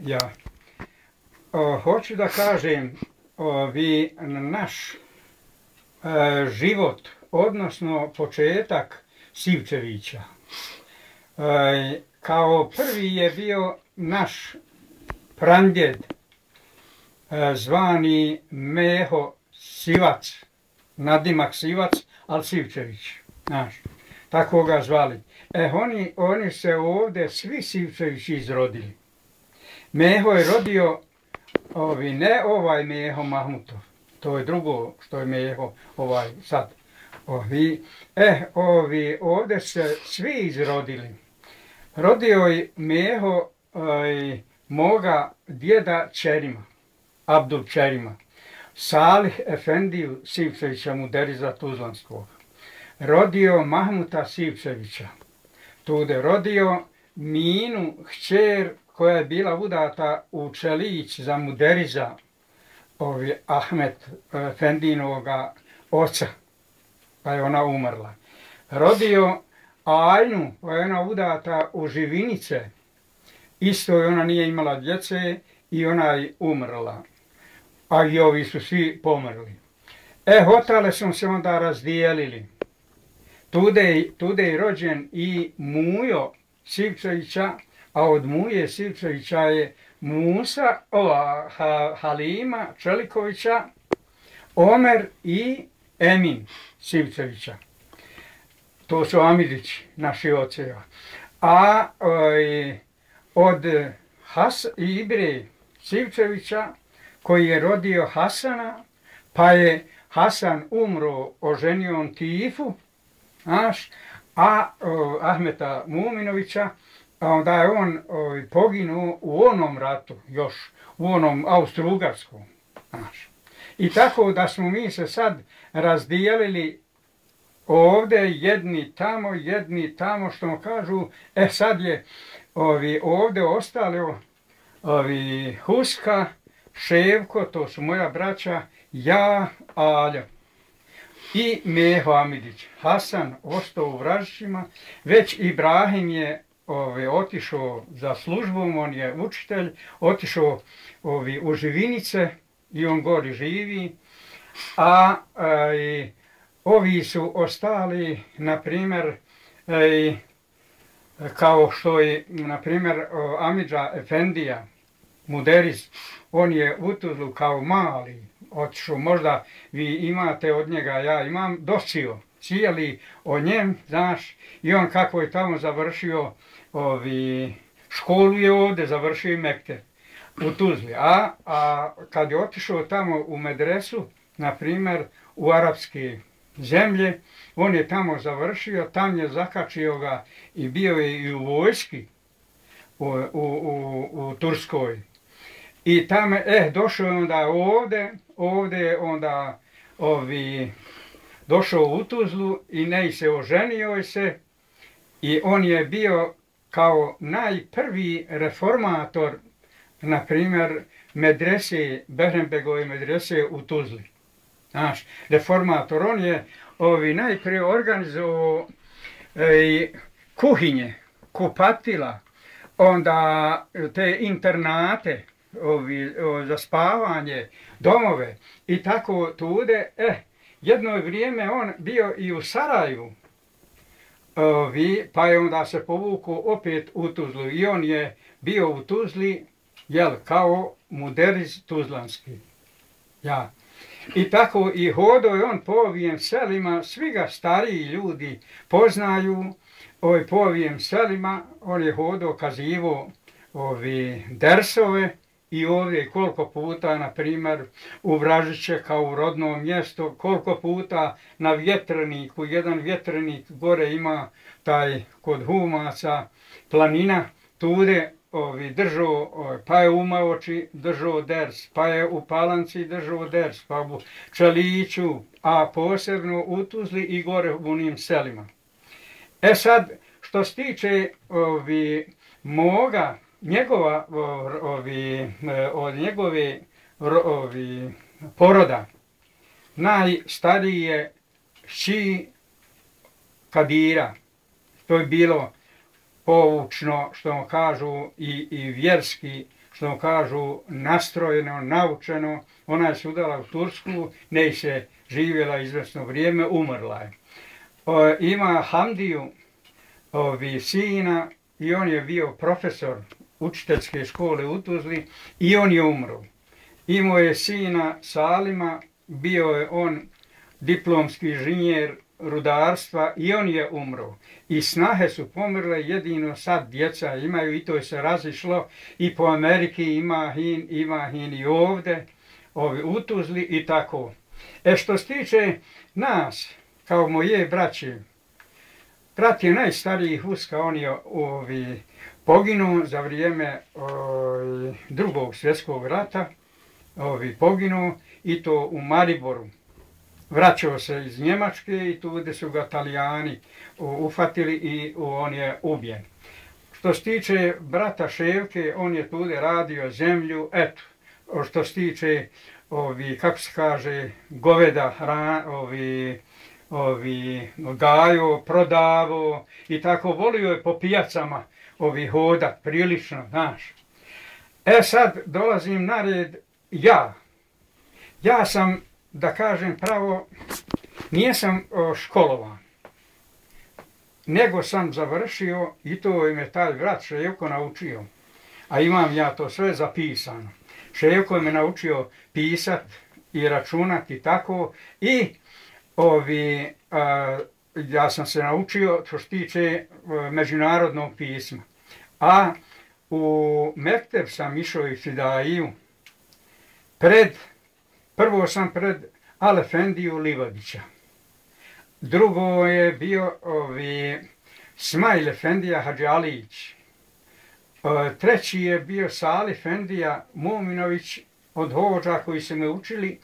Ja. Hoću da kažem, naš život, odnosno početak Sivčevića, kao prvi je bio naš pradjed, zvani Meho Sivac, nadimak Sivac, ali Sivčević, znaš, tako ga zvali. Oni se ovdje svi Sivčevići izrodili. Meho je rodio, ne ovaj Meho Mahmutov, to je drugo što je Meho sad. Ovdje se svi izrodili. Rodio je Meho moga djeda Čerima, Abdul Čerima, Salih Efendiju Sivčevića Muderiza Tuzlanskog. Rodio Mahmuta Sivčevića. Tude rodio Minu, hćer koja je bila udata u Čelić za Muderiza, Ahmet Efendinoga oca, pa je ona umrla. Rodio Ajnu, pa je ona udata u Živinice, isto je ona nije imala djece i ona je umrla, a i ovi su svi pomrli. Hotale smo se onda razdijelili. Tude je rođen i Mujo Sivčevića, a od Muje Sivčevića je Musa, Halima Čelikovića, Omer i Emin Sivčevića. To su Amidići, naši oceva. A od Ibre Sivčevića, koji je rodio Hasana, pa je Hasan umro, oženio on Tifu, a Ahmeta Muminovića, a onda je on poginuo u onom ratu, još u onom Austro-Ugarskom. I tako da smo mi se sad razdijelili ovdje, jedni tamo, što kažu, sad je ovdje ostali Huska, Ševko, to su moja braća, ja, Alja i Meho Amidić. Hasan ostao u Vražićima, već Ibrahim je otišao za službom, on je učitelj, otišao u Živinice i on gori živi, a ovi su ostali, na primjer, kao što je, na primjer, Amidža Efendija, Muderiz, on je u Tuzlu kao mali otišao, možda vi imate od njega, ja imam dosio, cijeli o njem, znaš, i on kako je tamo završio, školu je ovdje, završio i Mekter u Tuzli, a kad je otišao tamo u medresu, na primjer, u arapske zemlje, on je tamo završio, tam je zakačio ga i bio je i u vojski u Turskoj. I tamo, došao je onda ovdje onda došao u Tuzlu i ne se oženio se i on je bio kao najprvi reformator, na primjer, medrese, Behrembegove medrese u Tuzli. Znaš, reformator, on je najprije organizovao kuhinje, kupatila, onda te internate, za spavanje, domove i tako tude. Jedno vrijeme on bio i u Sarajevu, pa je onda se povukao opet u Tuzlu i on je bio u Tuzli, kao Muderiz Tuzlanski. Ja. I tako i hodo je on po ovim selima, svi ga stariji ljudi poznaju, po ovim selima, on je hodo kazivo dersove i ovdje koliko puta, na primjer, u Vražiće kao u rodnom mjestu, koliko puta na vjetreniku, jedan vjetrenik gore ima taj kod Humaca, planina, tude držao, pa je u Maoči držao ders, pa je u Palanci držao ders, pa u Čeliću, a posebno u Tuzli i gore u onim selima. Sad, što se tiče moga, od njegove poroda, najstariji je ši Kadira, to je bilo poučno, što kažu, i vjerski, što kažu, nastrojeno, naučeno. Ona je se udala u Tursku, ne se živjela izvesno vrijeme, umrla je. Ima Hamdiju, sina, i on je bio profesor učiteljske škole u Tuzli i on je umro. Imao je sina Salima, bio je on diplomski inženjer rudarstva i on je umro. I snahe su pomrle, jedino sad djeca imaju i to je se razišlo i po Ameriki ima hin i ovdje, u Tuzli i tako. Što se tiče nas, kao moje braće, brat je najstariji Huska, on je poginuo za vrijeme Drugog svjetskog rata, poginuo i to u Mariboru. Vraćao se iz Njemačke i tu gdje su ga Talijani ufatili i on je ubijen. Što se tiče brata Ševke, on je tu radio zemlju, eto, što se tiče, kako se kaže, goveda, gajo, prodavo i tako, volio je po pijacama hodat, prilično, znaš. Sad dolazim na red ja. Ja sam, da kažem pravo, nisam školovan, nego sam završio i to me taj brat Ševko naučio, a imam ja to sve zapisano. Ševko je me naučio pisat i računat i tako i ja sam se naučio što se tiče međunarodnog pisma. A u mekteb sam išao i Fidaiju. Prvo sam pred Alefendiju Livadića. Drugo je bio Smajl Efendija Hadžalić. Treći je bio Salih Efendija Mominović od hođa koji su me učili